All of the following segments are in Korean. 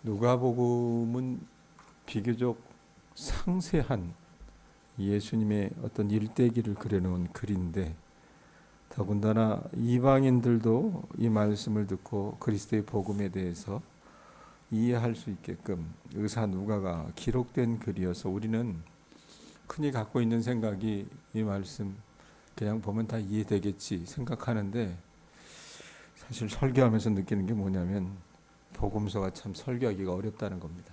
누가복음은 비교적 상세한 예수님의 어떤 일대기를 그려놓은 글인데, 더군다나 이방인들도 이 말씀을 듣고 그리스도의 복음에 대해서 이해할 수 있게끔 의사 누가가 기록된 글이어서 우리는 흔히 갖고 있는 생각이 이 말씀 그냥 보면 다 이해되겠지 생각하는데, 사실 설교하면서 느끼는 게 뭐냐면 복음서가 참 설교하기가 어렵다는 겁니다.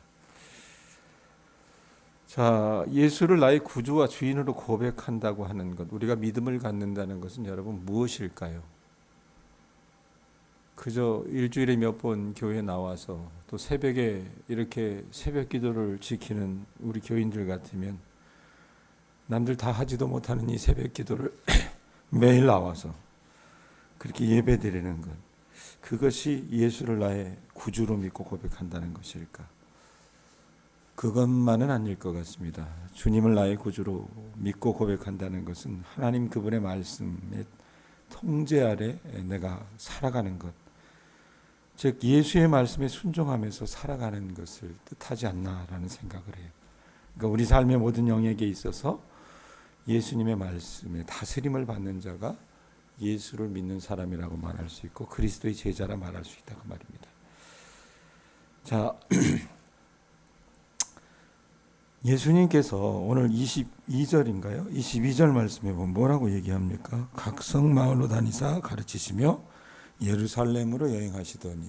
자, 예수를 나의 구주와 주인으로 고백한다고 하는 것, 우리가 믿음을 갖는다는 것은 여러분 무엇일까요? 그저 일주일에 몇 번 교회에 나와서 또 새벽에 이렇게 새벽 기도를 지키는 우리 교인들 같으면 남들 다 하지도 못하는 이 새벽 기도를 매일 나와서 그렇게 예배 드리는 것, 그것이 예수를 나의 구주로 믿고 고백한다는 것일까? 그것만은 아닐 것 같습니다. 주님을 나의 구주로 믿고 고백한다는 것은 하나님 그분의 말씀의 통제 아래 내가 살아가는 것, 즉 예수의 말씀에 순종하면서 살아가는 것을 뜻하지 않나라는 생각을 해요. 그러니까 우리 삶의 모든 영역에 있어서 예수님의 말씀에 다스림을 받는 자가 예수를 믿는 사람이라고 말할 수 있고 그리스도의 제자라 말할 수 있다고 말입니다. 자, 예수님께서 오늘 22절인가요? 22절 말씀에 보면 뭐라고 얘기합니까? 각성 마을로 다니사 가르치시며 예루살렘으로 여행하시더니,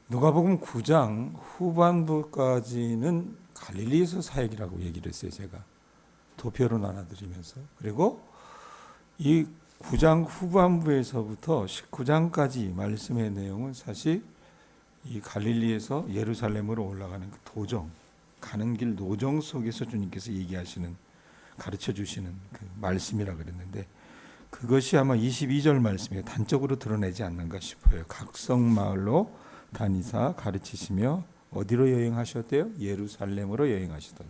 누가복음 9장 후반부까지는 갈릴리에서 사역이라고 얘기를 했어요. 제가 도표로 나눠드리면서. 그리고 이 9장 후반부에서부터 19장까지 말씀의 내용은 사실 이 갈릴리에서 예루살렘으로 올라가는 그 도정, 가는 길 노정 속에서 주님께서 얘기하시는, 가르쳐 주시는 그 말씀이라 그랬는데, 그것이 아마 22절 말씀에 단적으로 드러내지 않는가 싶어요. 각성 마을로 다니사 가르치시며 어디로 여행하셨대요? 예루살렘으로 여행하시더니.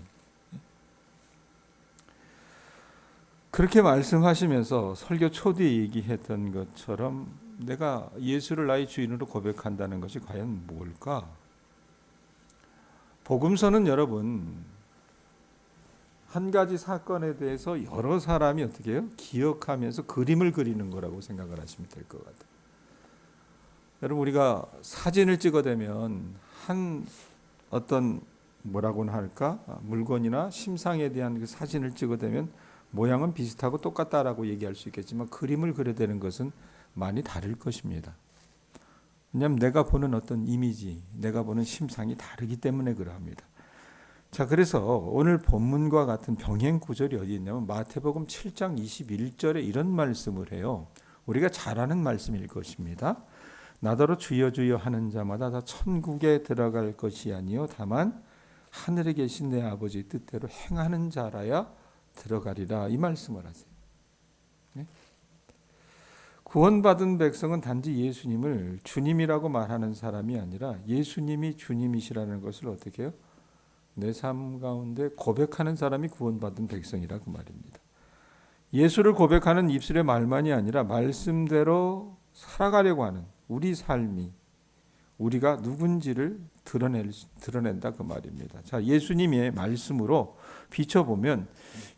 그렇게 말씀하시면서 설교 초대에 얘기했던 것처럼 내가 예수를 나의 주인으로 고백한다는 것이 과연 뭘까? 복음서는 여러분 한 가지 사건에 대해서 여러 사람이 어떻게 해요? 기억하면서 그림을 그리는 거라고 생각을 하시면 될 것 같아요. 여러분, 우리가 사진을 찍어대면 한 어떤 뭐라고나 할까? 물건이나 심상에 대한 그 사진을 찍어대면 모양은 비슷하고 똑같다라고 얘기할 수 있겠지만 그림을 그려대는 것은 많이 다를 것입니다. 왜냐하면 내가 보는 어떤 이미지, 내가 보는 심상이 다르기 때문에 그러합니다. 자, 그래서 오늘 본문과 같은 병행 구절이 어디 있냐면 마태복음 7장 21절에 이런 말씀을 해요. 우리가 잘 아는 말씀일 것입니다. 나더러 주여 주여 하는 자마다 다 천국에 들어갈 것이 아니요 다만 하늘에 계신 내 아버지의 뜻대로 행하는 자라야 들어가리라, 이 말씀을 하세요. 네? 구원받은 백성은 단지 예수님을 주님이라고 말하는 사람이 아니라 예수님이 주님이시라는 것을 어떻게 해요? 내 삶 가운데 고백하는 사람이 구원받은 백성이라고 말입니다. 예수를 고백하는 입술의 말만이 아니라 말씀대로 살아가려고 하는 우리 삶이, 우리가 누군지를 드러낸다 그 말입니다. 자, 예수님의 말씀으로 비춰보면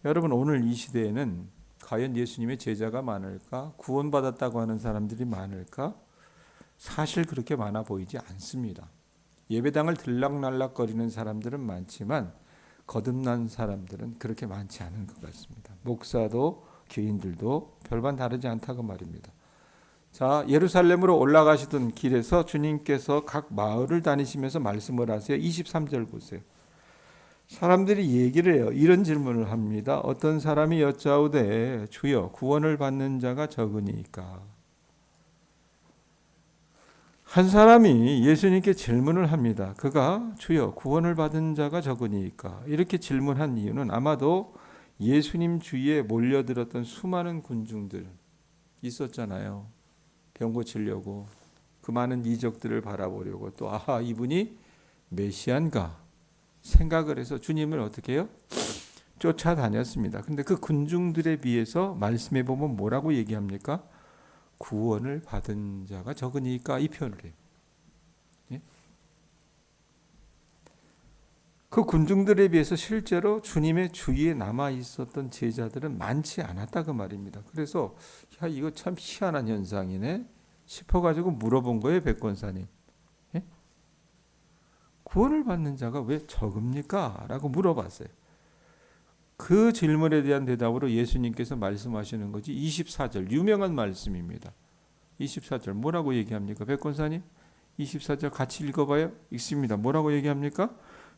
여러분 오늘 이 시대에는 과연 예수님의 제자가 많을까? 구원받았다고 하는 사람들이 많을까? 사실 그렇게 많아 보이지 않습니다. 예배당을 들락날락거리는 사람들은 많지만 거듭난 사람들은 그렇게 많지 않은 것 같습니다. 목사도 교인들도 별반 다르지 않다고 말입니다. 자, 예루살렘으로 올라가시던 길에서 주님께서 각 마을을 다니시면서 말씀을 하세요. 23절 보세요. 사람들이 얘기를 해요. 이런 질문을 합니다. 어떤 사람이 여짜오되 주여 구원을 받는 자가 적으니까. 한 사람이 예수님께 질문을 합니다. 그가 주여 구원을 받은 자가 적으니까. 이렇게 질문한 이유는 아마도 예수님 주위에 몰려들었던 수많은 군중들 있었잖아요. 병 고치려고 그 많은 이적들을 바라보려고 또 아하 이분이 메시아인가 생각을 해서 주님을 어떻게 해요? 쫓아다녔습니다. 근데 그 군중들에 비해서 말씀해 보면 뭐라고 얘기합니까? 구원을 받은 자가 적으니까 이 표현을 해요. 예? 그 군중들에 비해서 실제로 주님의 주위에 남아 있었던 제자들은 많지 않았다 그 말입니다. 그래서 야, 이거 참 희한한 현상이네 싶어가지고 물어본 거예요, 백권사님. 예? 구원을 받는 자가 왜 적습니까? 라고 물어봤어요. 그 질문에 대한 대답으로 예수님께서 말씀하시는 거지 24절 유명한 말씀입니다. 24절 뭐라고 얘기합니까? 백권사님 24절 같이 읽어봐요. 읽습니다. 뭐라고 얘기합니까?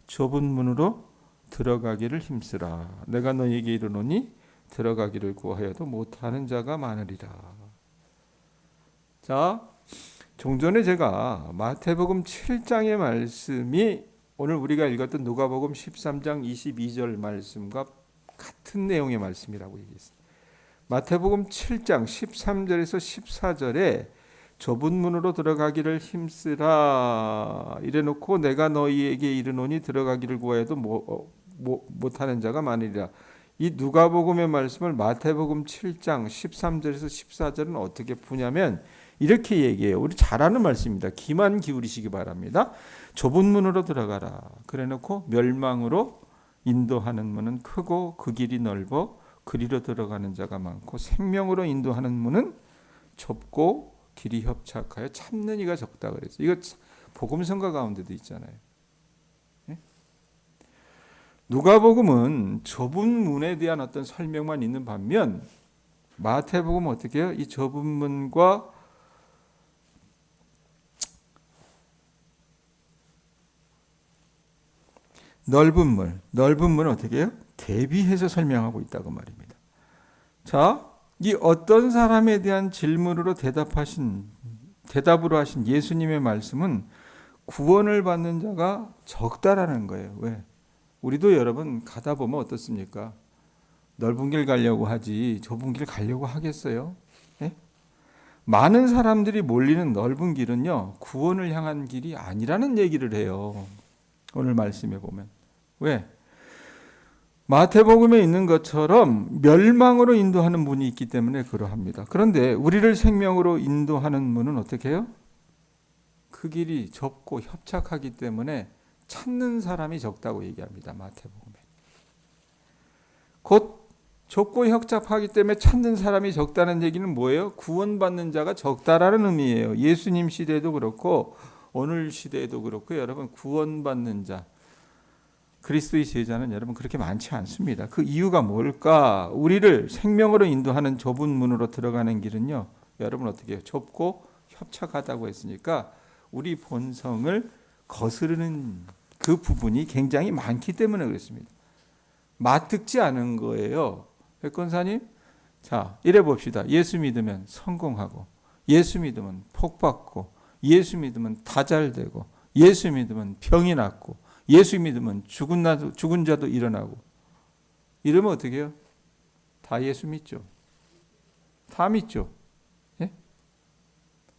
좁은 문으로 들어가기를 힘쓰라. 내가 너에게 이르노니 들어가기를 구하여도 못하는 자가 많으리라. 자, 종전에 제가 마태복음 7장의 말씀이 오늘 우리가 읽었던 누가복음 13장 22절 말씀과 같은 내용의 말씀이라고 얘기했습니다. 마태복음 7장 13절에서 14절에 좁은 문으로 들어가기를 힘쓰라 이래놓고 내가 너희에게 이르노니 들어가기를 구하여도 못하는 자가 많으리라. 이 누가복음의 말씀을 마태복음 7장 13절에서 14절은 어떻게 푸냐면 이렇게 얘기해요. 우리 잘 아는 말씀입니다. 귀만 기울이시기 바랍니다. 좁은 문으로 들어가라. 그래놓고 멸망으로 인도하는 문은 크고 그 길이 넓어 그리로 들어가는 자가 많고 생명으로 인도하는 문은 좁고 길이 협착하여 찾는 이가 적다 그랬어요. 이거 복음성가 가운데도 있잖아요. 예? 누가복음은 좁은 문에 대한 어떤 설명만 있는 반면 마태복음은 어떻게 해요? 이 좁은 문과 넓은 문은 어떻게 해요? 대비해서 설명하고 있다고 말입니다. 자, 이 어떤 사람에 대한 질문으로 대답으로 하신 예수님의 말씀은 구원을 받는 자가 적다라는 거예요. 왜? 우리도 여러분 가다 보면 어떻습니까? 넓은 길 가려고 하지 좁은 길 가려고 하겠어요? 예? 많은 사람들이 몰리는 넓은 길은요, 구원을 향한 길이 아니라는 얘기를 해요. 오늘 말씀에 보면. 왜? 마태복음에 있는 것처럼 멸망으로 인도하는 문이 있기 때문에 그러합니다. 그런데 우리를 생명으로 인도하는 문은 어떻게 해요? 그 길이 좁고 협착하기 때문에 찾는 사람이 적다고 얘기합니다. 마태복음에. 곧 좁고 협착하기 때문에 찾는 사람이 적다는 얘기는 뭐예요? 구원받는 자가 적다라는 의미예요. 예수님 시대에도 그렇고 오늘 시대에도 그렇고 여러분 구원받는 자 그리스도의 제자는 여러분 그렇게 많지 않습니다. 그 이유가 뭘까? 우리를 생명으로 인도하는 좁은 문으로 들어가는 길은요, 여러분 어떻게 해요? 좁고 협착하다고 했으니까 우리 본성을 거스르는 그 부분이 굉장히 많기 때문에 그렇습니다. 맞듣지 않은 거예요. 백권사님, 자 이래 봅시다. 예수 믿으면 성공하고, 예수 믿으면 복받고, 예수 믿으면 다 잘되고, 예수 믿으면 병이 낫고, 예수 믿으면 죽은 자도 일어나고. 이러면 어떻게 해요? 다 예수 믿죠. 다 믿죠. 예?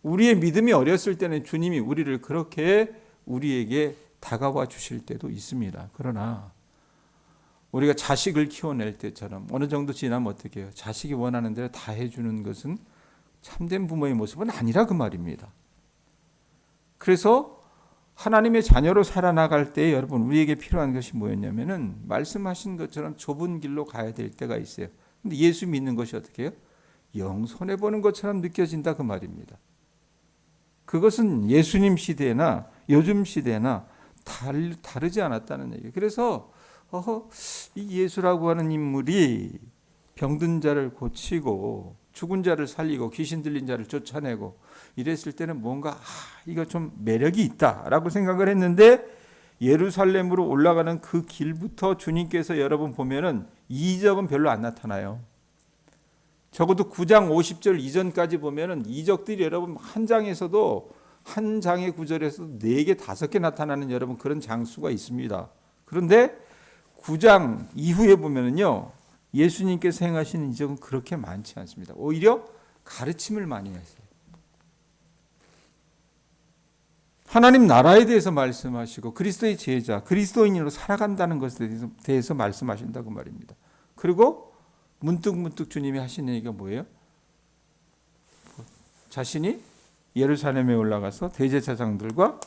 우리의 믿음이 어렸을 때는 주님이 우리를 그렇게 우리에게 다가와 주실 때도 있습니다. 그러나 우리가 자식을 키워낼 때처럼 어느 정도 지나면 어떻게 해요? 자식이 원하는 대로 다 해주는 것은 참된 부모의 모습은 아니라 그 말입니다. 그래서 하나님의 자녀로 살아나갈 때 여러분 우리에게 필요한 것이 뭐였냐면은 말씀하신 것처럼 좁은 길로 가야 될 때가 있어요. 근데 예수 믿는 것이 어떻게 해요? 영 손해보는 것처럼 느껴진다 그 말입니다. 그것은 예수님 시대나 요즘 시대나 다르지 않았다는 얘기예요. 그래서 이 예수라고 하는 인물이 병든 자를 고치고 죽은 자를 살리고 귀신 들린 자를 쫓아내고 이랬을 때는 뭔가 이거 좀 매력이 있다라고 생각을 했는데 예루살렘으로 올라가는 그 길부터 주님께서 여러분 보면은 이적은 별로 안 나타나요. 적어도 9장 50절 이전까지 보면은 이적들이 여러분 한 장에서도 한 장의 구절에서도 4개, 5개 나타나는 여러분 그런 장수가 있습니다. 그런데 9장 이후에 보면은요, 예수님께서 행하시는 이적은 그렇게 많지 않습니다. 오히려 가르침을 많이 하세요. 하나님 나라에 대해서 말씀하시고 그리스도의 제자, 그리스도인으로 살아간다는 것에 대해서 말씀하신다고 말입니다. 그리고 문득 주님이 하시는 얘기가 뭐예요? 자신이 예루살렘에 올라가서 대제사장들과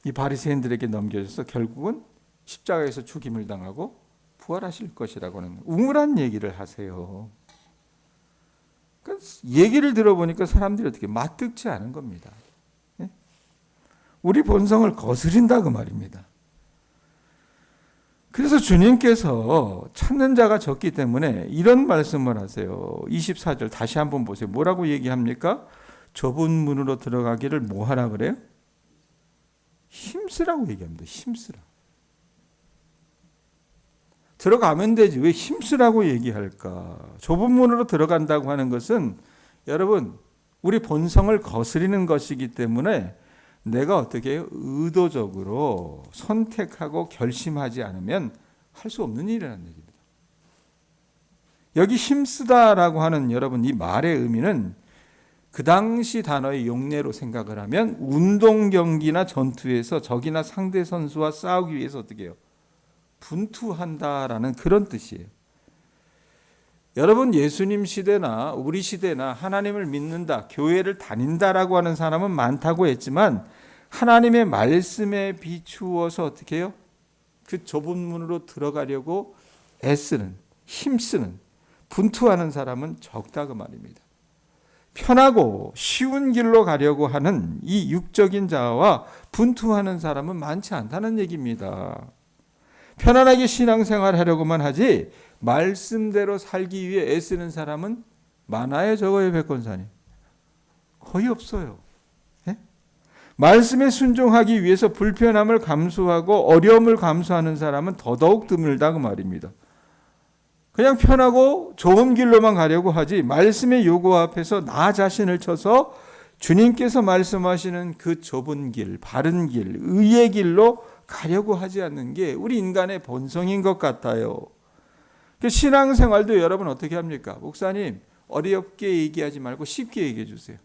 이 바리새인들에게 넘겨져서 결국은 십자가에서 죽임을 당하고 부활하실 것이라고 하는 우물한 얘기를 하세요. 그러니까 얘기를 들어보니까 사람들이 어떻게 맞듣지 않은 겁니다. 우리 본성을 거스린다 그 말입니다. 그래서 주님께서 찾는 자가 적기 때문에 이런 말씀을 하세요. 24절 다시 한번 보세요. 뭐라고 얘기합니까? 좁은 문으로 들어가기를 뭐 하라 그래요? 힘쓰라고 얘기합니다. 힘쓰라. 들어가면 되지 왜 힘쓰라고 얘기할까? 좁은 문으로 들어간다고 하는 것은 여러분 우리 본성을 거스리는 것이기 때문에 내가 어떻게 해요? 의도적으로 선택하고 결심하지 않으면 할 수 없는 일이라는 얘기입니다. 여기 힘쓰다라고 하는 여러분 이 말의 의미는 그 당시 단어의 용례로 생각을 하면 운동 경기나 전투에서 적이나 상대 선수와 싸우기 위해서 어떻게 해요? 분투한다라는 그런 뜻이에요. 여러분 예수님 시대나 우리 시대나 하나님을 믿는다, 교회를 다닌다라고 하는 사람은 많다고 했지만 하나님의 말씀에 비추어서 어떻게 해요? 그 좁은 문으로 들어가려고 애쓰는, 힘쓰는, 분투하는 사람은 적다 그 말입니다. 편하고 쉬운 길로 가려고 하는 이 육적인 자와 분투하는 사람은 많지 않다는 얘기입니다. 편안하게 신앙생활하려고만 하지 말씀대로 살기 위해 애쓰는 사람은 많아요 적어요 백권사님? 거의 없어요. 예? 말씀에 순종하기 위해서 불편함을 감수하고 어려움을 감수하는 사람은 더더욱 드물다 그 말입니다. 그냥 편하고 좋은 길로만 가려고 하지 말씀의 요구 앞에서 나 자신을 쳐서 주님께서 말씀하시는 그 좁은 길, 바른 길, 의의 길로 가려고 하지 않는 게 우리 인간의 본성인 것 같아요. 신앙생활도 여러분 어떻게 합니까? 목사님 어렵게 얘기하지 말고 쉽게 얘기해 주세요.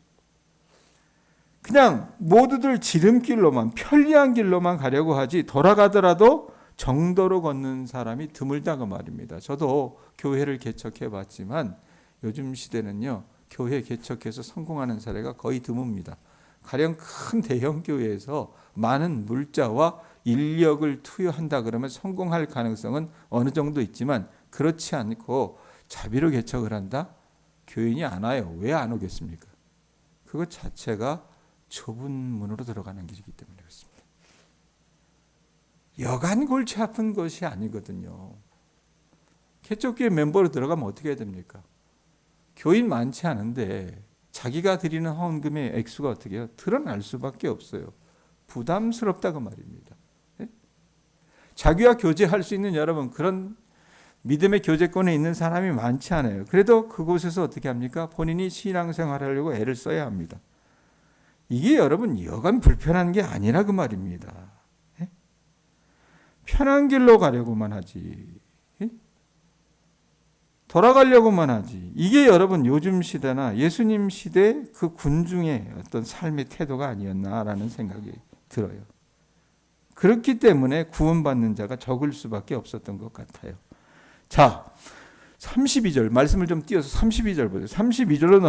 그냥 모두들 지름길로만 편리한 길로만 가려고 하지 돌아가더라도 정도로 걷는 사람이 드물다고 말입니다. 저도 교회를 개척해 봤지만 요즘 시대는요. 교회 개척해서 성공하는 사례가 거의 드뭅니다. 가령 큰 대형 교회에서 많은 물자와 인력을 투여한다 그러면 성공할 가능성은 어느 정도 있지만 그렇지 않고 자비로 개척을 한다? 교인이 안 와요. 왜 안 오겠습니까? 그것 자체가 좁은 문으로 들어가는 길이기 때문에 그렇습니다. 여간 골치 아픈 것이 아니거든요. 개척교회 멤버로 들어가면 어떻게 해야 됩니까? 교인 많지 않은데 자기가 드리는 헌금의 액수가 어떻게 해요? 드러날 수밖에 없어요. 부담스럽다고 말입니다. 자기와 교제할 수 있는 여러분 그런 믿음의 교제권에 있는 사람이 많지 않아요. 그래도 그곳에서 어떻게 합니까? 본인이 신앙생활하려고 애를 써야 합니다. 이게 여러분 여간 불편한 게 아니라 그 말입니다. 편한 길로 가려고만 하지. 돌아가려고만 하지. 이게 여러분 요즘 시대나 예수님 시대 그 군중의 어떤 삶의 태도가 아니었나라는 생각이 들어요. 그렇기 때문에 구원받는 자가 적을 수밖에 없었던 것 같아요. 자, 32절 말씀을 좀 띄어서 32절 보세요. 32절로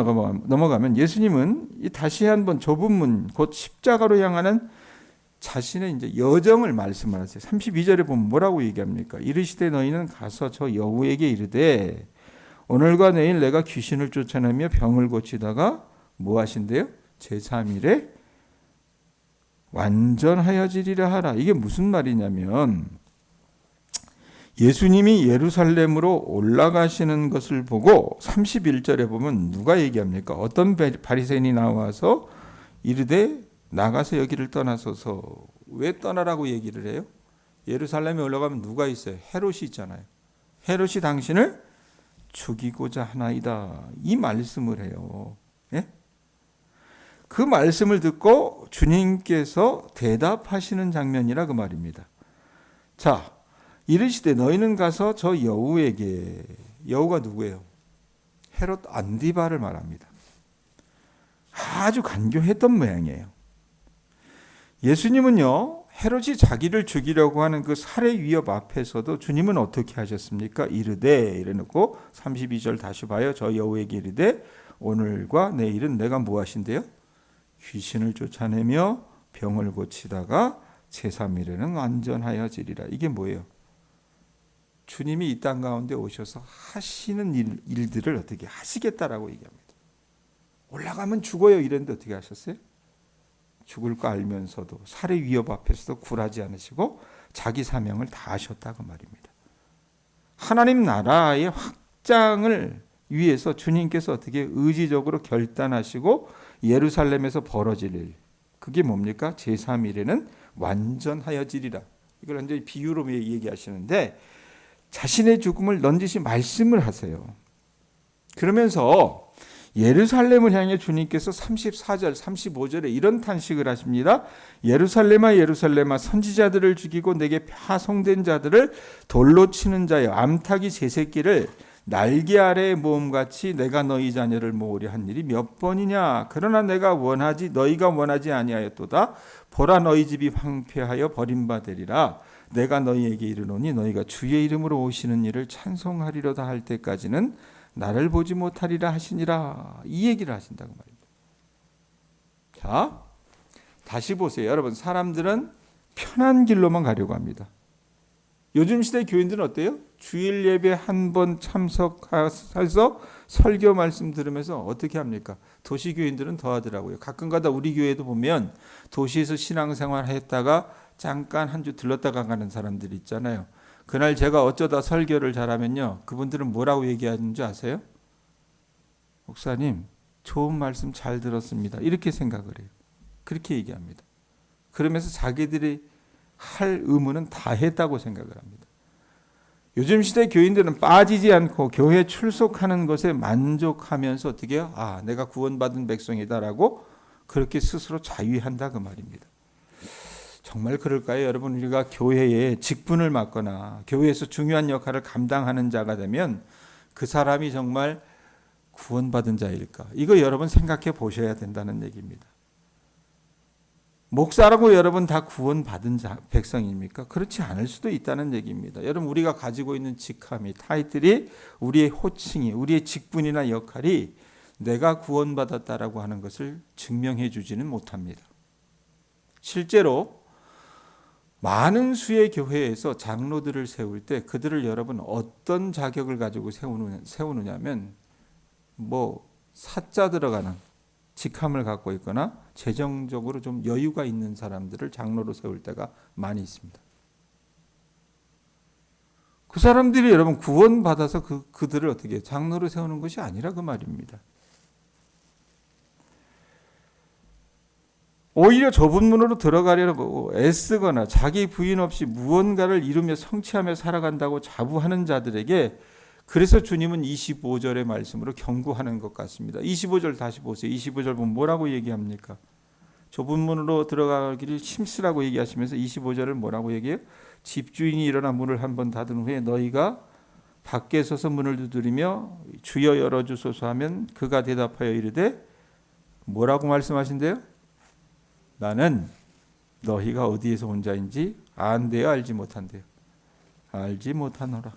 넘어가면 예수님은 다시 한번 좁은 문, 곧 십자가로 향하는 자신의 이제 여정을 말씀을 하세요. 32절에 보면 뭐라고 얘기합니까? 이르시되 너희는 가서 저 여우에게 이르되 오늘과 내일 내가 귀신을 쫓아내며 병을 고치다가 뭐 하신대요? 제3일에 완전하여지리라 하라. 이게 무슨 말이냐면 예수님이 예루살렘으로 올라가시는 것을 보고 31절에 보면 누가 얘기합니까? 어떤 바리새인이 나와서 이르되 나가서 여기를 떠나소서. 왜 떠나라고 얘기를 해요? 예루살렘에 올라가면 누가 있어요? 헤롯이 있잖아요. 헤롯이 당신을 죽이고자 하나이다. 이 말씀을 해요. 예? 그 말씀을 듣고 주님께서 대답하시는 장면이라 그 말입니다. 자, 이르시되 너희는 가서 저 여우에게, 여우가 누구예요? 헤롯 안디바를 말합니다. 아주 간교했던 모양이에요. 예수님은요, 헤롯이 자기를 죽이려고 하는 그 살해 위협 앞에서도 주님은 어떻게 하셨습니까? 이르되, 이래놓고 32절 다시 봐요. 저 여우에게 이르되 오늘과 내일은 내가 뭐 하신대요? 귀신을 쫓아내며 병을 고치다가 제3일에는 완전하여지리라. 이게 뭐예요? 주님이 이 땅 가운데 오셔서 하시는 일들을 어떻게 하시겠다라고 얘기합니다. 올라가면 죽어요 이랬는데 어떻게 하셨어요? 죽을 거 알면서도 살해 위협 앞에서도 굴하지 않으시고 자기 사명을 다 하셨다고 말입니다. 하나님 나라의 확장을 위해서 주님께서 어떻게 의지적으로 결단하시고 예루살렘에서 벌어질 일, 그게 뭡니까? 제3일에는 완전하여지리라. 이걸 완전히 비유로 얘기하시는데 자신의 죽음을 넌지시 말씀을 하세요. 그러면서 예루살렘을 향해 주님께서 34절, 35절에 이런 탄식을 하십니다. 예루살렘아 예루살렘아 선지자들을 죽이고 내게 파송된 자들을 돌로 치는 자여 암탉이 제 새끼를 날개 아래에 모음같이 내가 너희 자녀를 모으려 한 일이 몇 번이냐. 그러나 너희가 원하지 아니하였도다. 보라 너희 집이 황폐하여 버림받으리라. 내가 너희에게 이르노니 너희가 주의 이름으로 오시는 일을 찬송하리로다 할 때까지는 나를 보지 못하리라 하시니라. 이 얘기를 하신다고 말입니다. 자, 다시 보세요. 여러분, 사람들은 편한 길로만 가려고 합니다. 요즘 시대 교인들은 어때요? 주일 예배 한 번 참석해서 설교 말씀 들으면서 어떻게 합니까? 도시 교인들은 더 하더라고요. 가끔가다 우리 교회도 보면 도시에서 신앙생활 했다가 잠깐 한 주 들렀다가 가는 사람들이 있잖아요. 그날 제가 어쩌다 설교를 잘하면요, 그분들은 뭐라고 얘기하는지 아세요? 목사님, 좋은 말씀 잘 들었습니다. 이렇게 생각을 해요. 그렇게 얘기합니다. 그러면서 자기들이 할 의무는 다 했다고 생각을 합니다. 요즘 시대 교인들은 빠지지 않고 교회 출석하는 것에 만족하면서 어떻게 해요? 아, 내가 구원받은 백성이다라고 그렇게 스스로 자위한다 그 말입니다. 정말 그럴까요? 여러분, 우리가 교회에 직분을 맡거나 교회에서 중요한 역할을 감당하는 자가 되면 그 사람이 정말 구원받은 자일까? 이거 여러분 생각해 보셔야 된다는 얘기입니다. 목사라고 여러분 다 구원받은 백성입니까? 그렇지 않을 수도 있다는 얘기입니다. 여러분, 우리가 가지고 있는 직함이, 타이틀이, 우리의 호칭이, 우리의 직분이나 역할이 내가 구원받았다라고 하는 것을 증명해 주지는 못합니다. 실제로 많은 수의 교회에서 장로들을 세울 때 그들을 여러분 어떤 자격을 가지고 세우느냐면 사자 들어가는 직함을 갖고 있거나 재정적으로 좀 여유가 있는 사람들을 장로로 세울 때가 많이 있습니다. 그 사람들이 여러분 구원받아서 그들을 어떻게 장로로 세우는 것이 아니라 그 말입니다. 오히려 좁은 문으로 들어가려고 애쓰거나 자기 부인 없이 무언가를 이루며 성취하며 살아간다고 자부하는 자들에게 그래서 주님은 25절의 말씀으로 경고하는 것 같습니다. 25절 다시 보세요. 25절 보면 뭐라고 얘기합니까? 좁은 문으로 들어가기를 힘쓰라고 얘기하시면서 25절을 뭐라고 얘기해요? 집주인이 일어나 문을 한번 닫은 후에 너희가 밖에 서서 문을 두드리며 주여 열어주소서 하면 그가 대답하여 이르되 뭐라고 말씀하신대요? 나는 너희가 어디에서 온 자인지 안대요 알지 못한대요. 알지 못하노라.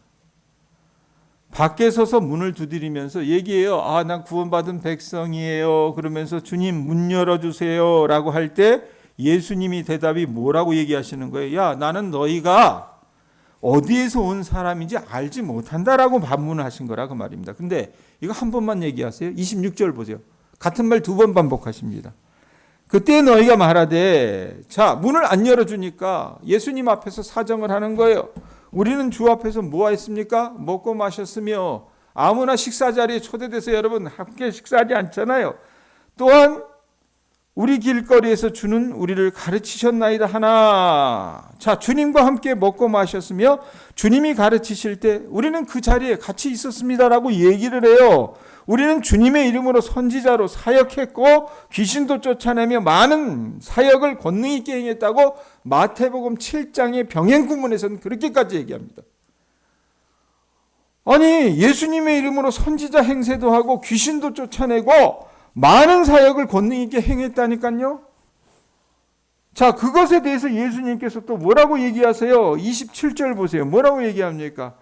밖에 서서 문을 두드리면서 얘기해요. 아, 난 구원받은 백성이에요. 그러면서 주님 문 열어주세요 라고 할 때 예수님이 대답이 뭐라고 얘기하시는 거예요? 야, 나는 너희가 어디에서 온 사람인지 알지 못한다라고 반문을 하신 거라 그 말입니다. 근데 이거 한 번만 얘기하세요. 26절 보세요. 같은 말 두 번 반복하십니다. 그때 너희가 말하되, 자, 문을 안 열어주니까 예수님 앞에서 사정을 하는 거예요. 우리는 주 앞에서 뭐 했습니까? 먹고 마셨으며 아무나 식사 자리에 초대돼서 여러분 함께 식사하지 않잖아요. 또한 우리 길거리에서 주는 우리를 가르치셨나이다 하나. 자, 주님과 함께 먹고 마셨으며 주님이 가르치실 때 우리는 그 자리에 같이 있었습니다라고 얘기를 해요. 우리는 주님의 이름으로 선지자로 사역했고 귀신도 쫓아내며 많은 사역을 권능 있게 행했다고 마태복음 7장의 병행구문에서는 그렇게까지 얘기합니다. 아니, 예수님의 이름으로 선지자 행세도 하고 귀신도 쫓아내고 많은 사역을 권능 있게 행했다니까요. 자, 그것에 대해서 예수님께서 또 뭐라고 얘기하세요? 27절 보세요. 뭐라고 얘기합니까?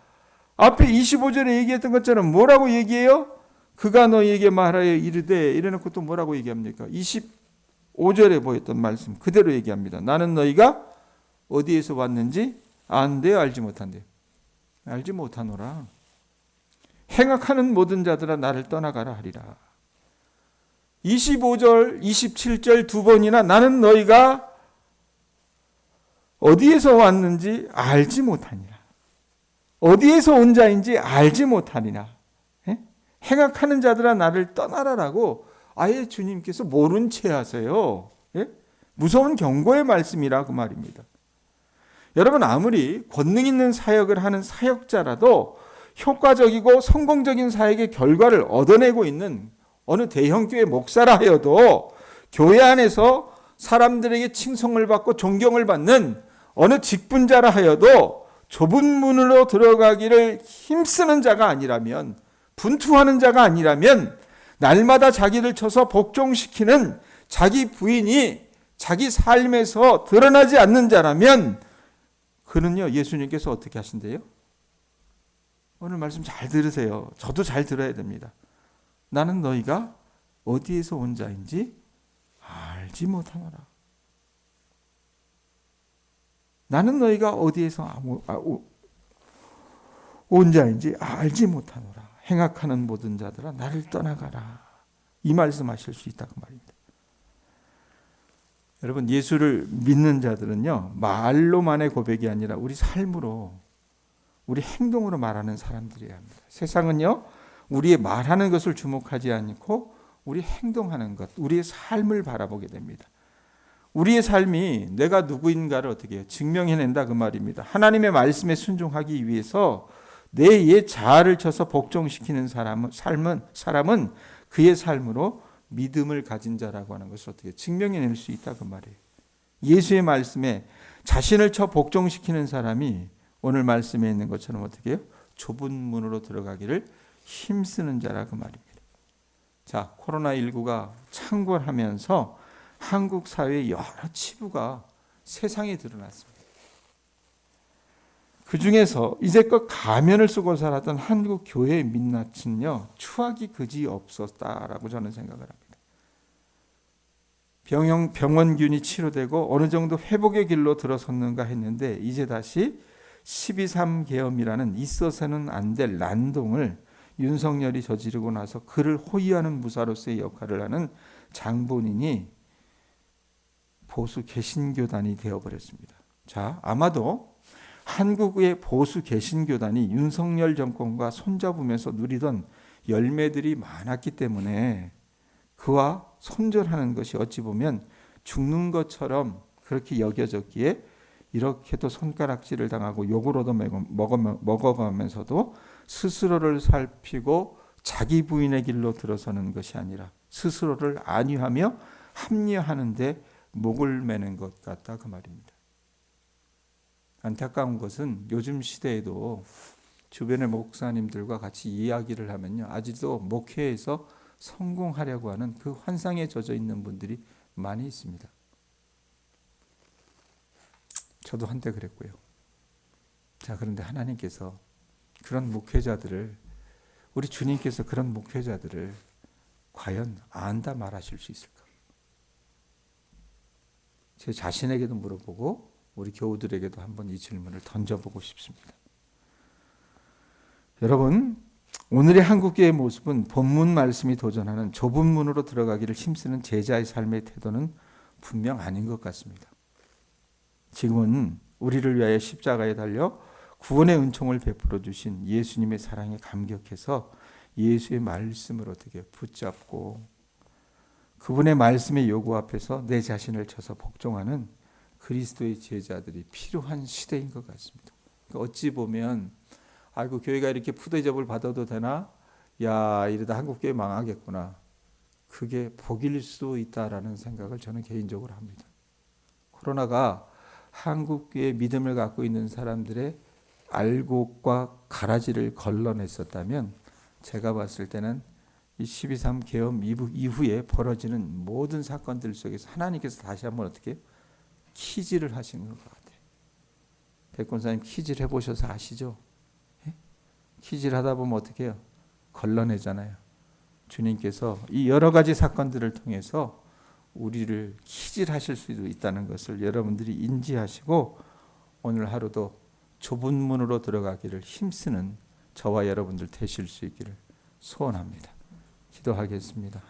앞에 25절에 얘기했던 것처럼 뭐라고 얘기해요? 그가 너희에게 말하여 이르되, 이래놓고 또 뭐라고 얘기합니까? 25절에 보였던 말씀 그대로 얘기합니다. 나는 너희가 어디에서 왔는지 안대요, 알지 못한대요? 알지 못하노라. 행악하는 모든 자들아 나를 떠나가라 하리라. 25절, 27절 두 번이나 나는 너희가 어디에서 왔는지 알지 못하니라. 어디에서 온 자인지 알지 못하니라. 예? 행악하는 자들아 나를 떠나라라고 아예 주님께서 모른 채 하세요. 예? 무서운 경고의 말씀이라 그 말입니다. 여러분, 아무리 권능 있는 사역을 하는 사역자라도 효과적이고 성공적인 사역의 결과를 얻어내고 있는 어느 대형교회 목사라 하여도 교회 안에서 사람들에게 칭송을 받고 존경을 받는 어느 직분자라 하여도 좁은 문으로 들어가기를 힘쓰는 자가 아니라면, 분투하는 자가 아니라면, 날마다 자기를 쳐서 복종시키는 자기 부인이 자기 삶에서 드러나지 않는 자라면 그는요, 예수님께서 어떻게 하신대요? 오늘 말씀 잘 들으세요. 저도 잘 들어야 됩니다. 나는 너희가 어디에서 온 자인지 알지 못하노라. 나는 너희가 어디에서 온 자인지 알지 못하노라. 행악하는 모든 자들아 나를 떠나가라. 이 말씀하실 수 있다고 말입니다. 여러분, 예수를 믿는 자들은요, 말로만의 고백이 아니라 우리 삶으로, 우리 행동으로 말하는 사람들이어야 합니다. 세상은요, 우리의 말하는 것을 주목하지 않고 우리 행동하는 것, 우리의 삶을 바라보게 됩니다. 우리의 삶이 내가 누구인가를 어떻게 해요? 증명해낸다 그 말입니다. 하나님의 말씀에 순종하기 위해서 내 옛 자아를 쳐서 복종시키는 사람은 그의 삶으로 믿음을 가진 자라고 하는 것을 어떻게 증명해낼 수 있다 그 말이에요. 예수의 말씀에 자신을 쳐 복종시키는 사람이 오늘 말씀에 있는 것처럼 어떻게 해요? 좁은 문으로 들어가기를 힘쓰는 자라 그 말입니다. 자, 코로나19가 창궐하면서 한국 사회의 여러 치부가 세상에 드러났습니다. 그 중에서 이제껏 가면을 쓰고 살았던 한국 교회의 민낯은요, 추악이 그지 없었다라고 저는 생각을 합니다. 병원균이 치료되고 어느 정도 회복의 길로 들어섰는가 했는데 이제 다시 12.3 계엄이라는 있어서는 안 될 난동을 윤석열이 저지르고 나서 그를 호위하는 무사로서의 역할을 하는 장본인이 보수 개신교단이 되어버렸습니다. 자, 아마도 한국의 보수 개신교단이 윤석열 정권과 손잡으면서 누리던 열매들이 많았기 때문에 그와 손절하는 것이 어찌 보면 죽는 것처럼 그렇게 여겨졌기에 이렇게도 손가락질을 당하고 욕을 얻어 먹어가면서도 스스로를 살피고 자기 부인의 길로 들어서는 것이 아니라 스스로를 안위하며 합리화하는 데 목을 매는 것 같다 그 말입니다. 안타까운 것은 요즘 시대에도 주변의 목사님들과 같이 이야기를 하면요, 아직도 목회에서 성공하려고 하는 그 환상에 젖어 있는 분들이 많이 있습니다. 저도 한때 그랬고요. 자, 그런데 하나님께서 그런 목회자들을, 우리 주님께서 그런 목회자들을 과연 안다 말하실 수 있을까? 제 자신에게도 물어보고 우리 교우들에게도 한번 이 질문을 던져보고 싶습니다. 여러분, 오늘의 한국교회의 모습은 본문 말씀이 도전하는 좁은 문으로 들어가기를 힘쓰는 제자의 삶의 태도는 분명 아닌 것 같습니다. 지금은 우리를 위하여 십자가에 달려 구원의 은총을 베풀어 주신 예수님의 사랑에 감격해서 예수의 말씀을 어떻게 붙잡고 그분의 말씀의 요구 앞에서 내 자신을 쳐서 복종하는 그리스도의 제자들이 필요한 시대인 것 같습니다. 그러니까 어찌 보면 아이고, 교회가 이렇게 푸대접을 받아도 되나? 야, 이러다 한국교회 망하겠구나. 그게 복일 수 있다라는 생각을 저는 개인적으로 합니다. 코로나가 한국교회 믿음을 갖고 있는 사람들의 알곡과 가라지를 걸러냈었다면 제가 봤을 때는 이 12.3 계엄 이후에 벌어지는 모든 사건들 속에서 하나님께서 다시 한번 어떻게 키질을 하시는 것 같아요. 백권사님 키질 해보셔서 아시죠? 예? 키질 하다 보면 어떻게 해요? 걸러내잖아요. 주님께서 이 여러 가지 사건들을 통해서 우리를 키질하실 수도 있다는 것을 여러분들이 인지하시고 오늘 하루도 좁은 문으로 들어가기를 힘쓰는 저와 여러분들 되실 수 있기를 소원합니다. 기도하겠습니다.